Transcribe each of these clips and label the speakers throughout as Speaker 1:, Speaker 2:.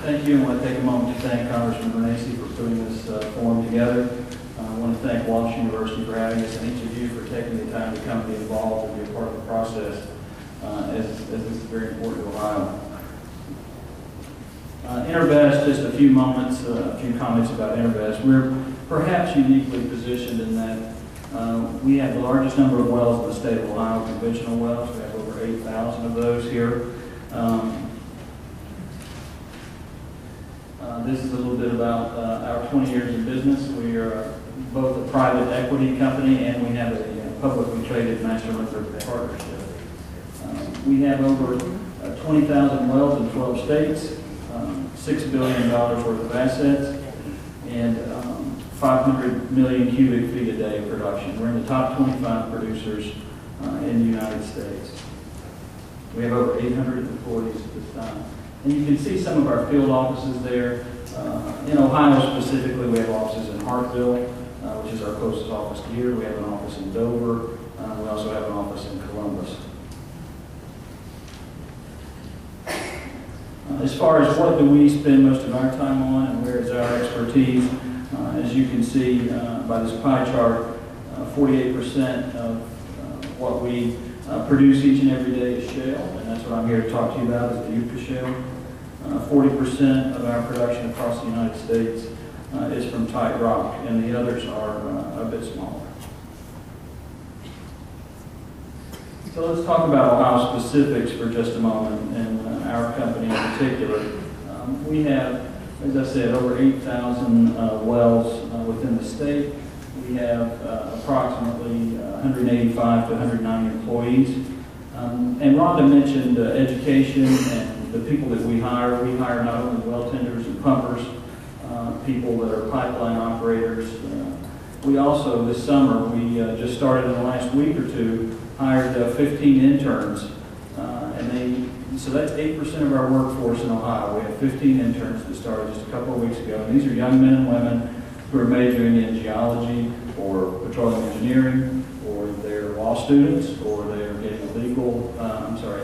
Speaker 1: Thank you. I want to take a moment to thank Congressman Renacci for putting this forum together. I want to thank Walsh University for having us, and each of you for taking the time to come be involved and be a part of the process, as this is very important to Ohio. InterVest, just a few moments, a few comments about InterVest. We're perhaps uniquely positioned in that we have the largest number of wells in the state of Ohio, conventional wells. We have over 8,000 of those here. This is a little bit about our 20 years in business. We are both a private equity company and we have a publicly traded master limited partnership. We have over 20,000 wells in 12 states, $6 billion worth of assets, and 500 million cubic feet a day of production. We're in the top 25 producers in the United States. We have over 800 employees at this time. And you can see some of our field offices there. In Ohio specifically, we have offices in Hartville, which is our closest office to here. We have an office in Dover. We also have an office in Columbus. As far as what do we spend most of our time on and where is our expertise, as you can see by this pie chart, 48% of what we produce each and every day is shale, and that's what I'm here to talk to you about, is the Utica shale. 40% of our production across the United States is from tight rock, and the others are a bit smaller. So let's talk about Ohio specifics for just a moment, and our company in particular. We have, as I said, over 8,000 wells within the state. We have approximately 185 to 190 employees. And Rhonda mentioned education and the people that we hire. We hire not only well tenders and pumpers, people that are pipeline operators. We also, this summer, we just started in the last week or two, hired 15 interns. So that's 8% of our workforce in Ohio. We have 15 interns that started just a couple of weeks ago. And these are young men and women who are majoring in geology or petroleum engineering, or they're law students, or they're getting a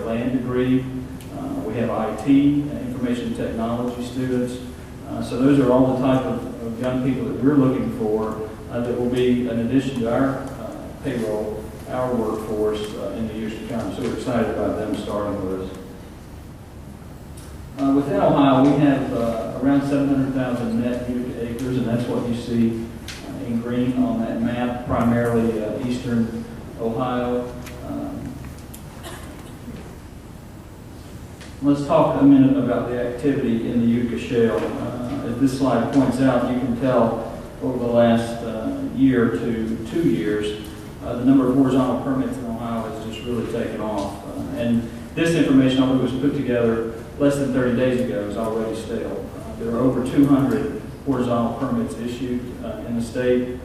Speaker 1: land degree. We have IT, information technology students. So those are all the type of young people that we're looking for that will be, in addition to our payroll, our workforce in the years to come. So we're excited about them starting with us. Within Ohio, we have around 700,000 net Utica acres, and that's what you see in green on that map, primarily eastern Ohio. Let's talk a minute about the activity in the Utica shale. As this slide points out, you can tell over the last year to 2 years, the number of horizontal permits in Ohio has just really taken off. And this information, although it was put together less than 30 days ago, is already stale. There are over 200 horizontal permits issued in the state.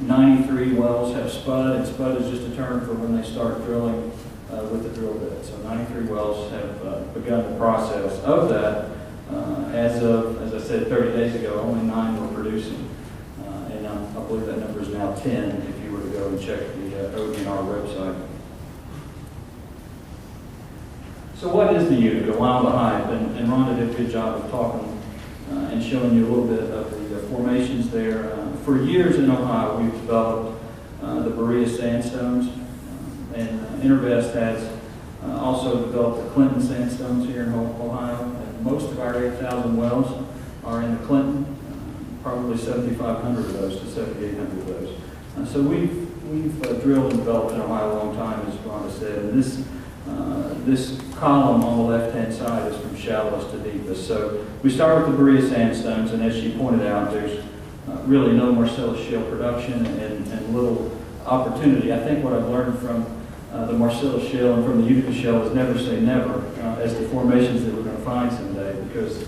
Speaker 1: 93 wells have spud, and spud is just a term for when they start drilling with the drill bit. So 93 wells have begun the process. Of that, as I said 30 days ago, only 9 were producing. And I believe that number is now 10 if you were to go and check the ODNR website. So what is the Utica? Why the hype? And Rhonda did a good job of talking and showing you a little bit of the formations there. For years in Ohio, we've developed the Berea sandstones, and InterVest has also developed the Clinton sandstones here in Ohio. And most of our 8,000 wells are in the Clinton, probably 7,500 of those to 7,800 of those. So we've drilled and developed in Ohio a long time, as Rhonda said. And this column on the left-hand side is from shallowest to deepest. So we start with the Berea sandstones, and as she pointed out, there's really no Marcellus shale production and little opportunity. I think what I've learned from the Marcellus shale and from the Utica shale is never say never as the formations that we're going to find someday, because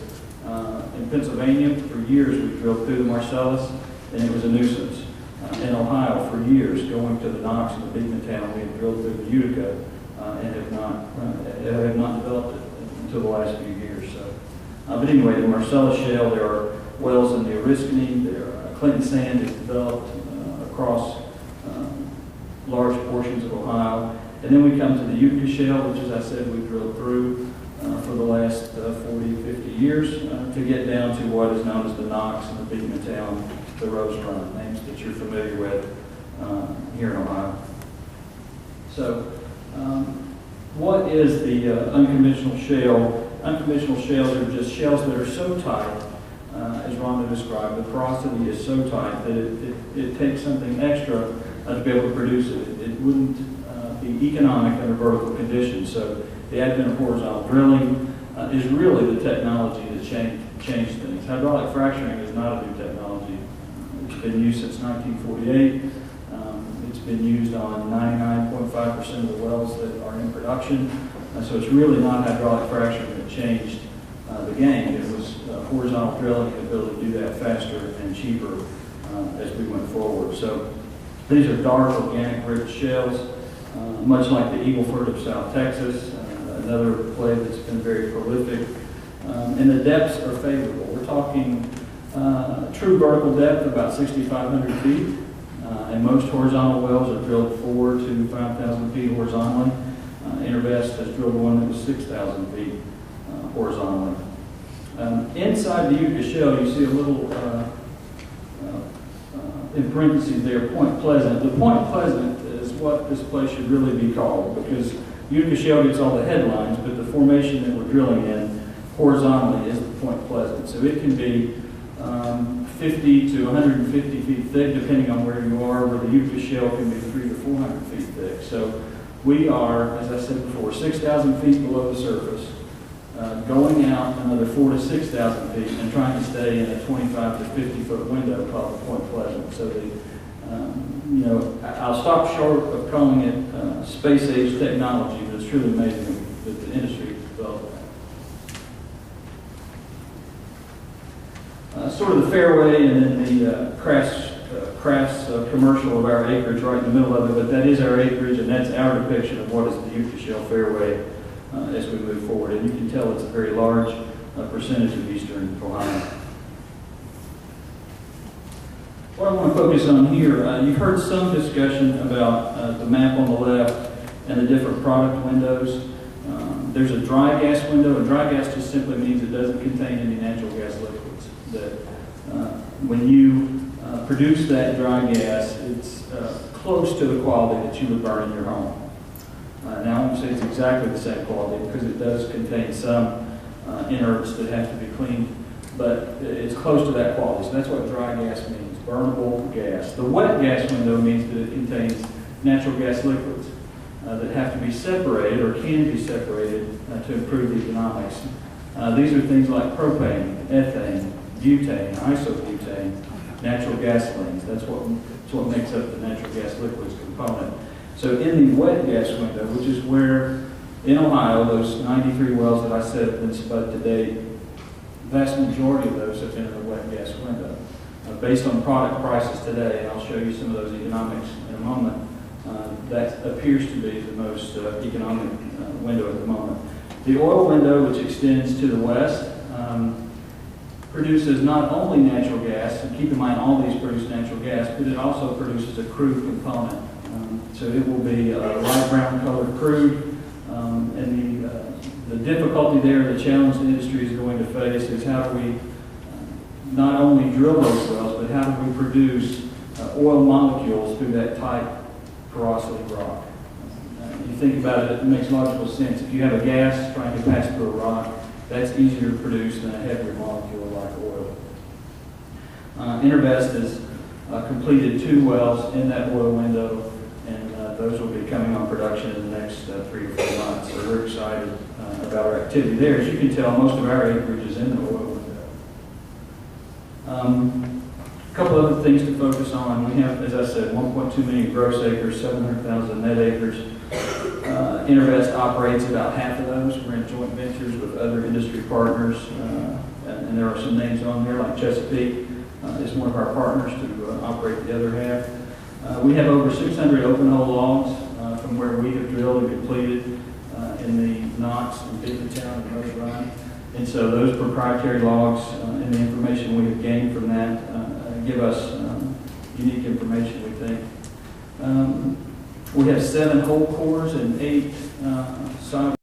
Speaker 1: in Pennsylvania, for years, we drilled through the Marcellus, and it was a nuisance. In Ohio, for years, going to the Knox and the Beekmantown, we had drilled through the Utica and have not developed it until the last few years. So, but anyway, the Marcellus shale, there are wells in the Oriskany, Clinton sand is developed across large portions of Ohio. And then we come to the Utica shale, which, as I said, we drilled through. for the last 40, 50 years to get down to what is known as the Knox and the Beacontown, the Rose Run, names that you're familiar with here in Ohio. So, what is the unconventional shale? Unconventional shales are just shales that are so tight, as Rhonda described, the porosity is so tight that it takes something extra to be able to produce it. It wouldn't be economic under vertical conditions. So the advent of horizontal drilling is really the technology that changed things. Hydraulic fracturing is not a new technology. It's been used since 1948. It's been used on 99.5% of the wells that are in production. So it's really not hydraulic fracturing that changed the game. It was horizontal drilling, the ability to do that faster and cheaper as we went forward. So these are dark, organic, rich shales, much like the Eagle Ford of South Texas, another play that's been very prolific. And the depths are favorable. We're talking true vertical depth about 6,500 feet. And most horizontal wells are drilled 4,000 to 5,000 feet horizontally. Intervest has drilled one that was 6,000 feet horizontally. Inside the Utica Shale, you see a little, in parentheses there, Point Pleasant. The Point Pleasant is what this place should really be called, because Utica Shale gets all the headlines, but the formation that we're drilling in horizontally is the Point Pleasant. So it can be 50 to 150 feet thick, depending on where you are, where the Utica Shale can be 300 to 400 feet thick. So we are, as I said before, 6,000 feet below the surface, going out another 4,000 to 6,000 feet and trying to stay in a 25 to 50 foot window called the Point Pleasant. So I'll stop short of calling it space age technology, but it's truly amazing that the industry has developed that. Sort of the fairway and then the Crafts commercial of our acreage right in the middle of it, but that is our acreage and that's our depiction of what is the Utica Shale fairway as we move forward. And you can tell it's a very large percentage of eastern Ohio. What I want to focus on here, you've heard some discussion about the map on the left and the different product windows. There's a dry gas window. A dry gas just simply means it doesn't contain any natural gas liquids. That when you produce that dry gas, it's close to the quality that you would burn in your home. Now, I won't say it's exactly the same quality because it does contain some inerts that have to be cleaned, but it's close to that quality. So that's what dry gas means, burnable gas. The wet gas window means that it contains natural gas liquids that have to be separated or can be separated to improve the economics. These are things like propane, ethane, butane, isobutane, natural gasolines. That's what makes up the natural gas liquids component. So in the wet gas window, which is where in Ohio, those 93 wells that I said have been spud to date, the vast majority of those have been in the wet gas window. Based on product prices today, and I'll show you some of those economics in a moment, that appears to be the most economic window at the moment. The oil window, which extends to the west, produces not only natural gas, and keep in mind all these produce natural gas, but it also produces a crude component. So it will be light brown colored crude, and the difficulty there, the challenge the industry is going to face is how do we not only drill those wells, but how do we produce oil molecules through that tight porosity rock. You think about it, it makes logical sense. If you have a gas trying to pass through a rock, that's easier to produce than a heavier molecule like oil. Intervest has completed 2 wells in that oil window, and those will be coming on production in the next 3 to 4 months. So we're excited about our activity there. As you can tell, most of our acreage is in the oil window. A couple other things to focus on. We have, as I said, 1.2 million gross acres, 700,000 net acres. Intervest operates about half of those. We're in joint ventures with other industry partners, and there are some names on there like Chesapeake is one of our partners to operate the other half. We have over 600 open hole logs from where we have drilled and completed in the Knox and Beacontown and Rose Run. And so those proprietary logs and the information we have gained from that give us unique information, we think. We have 7 hole cores and 8 side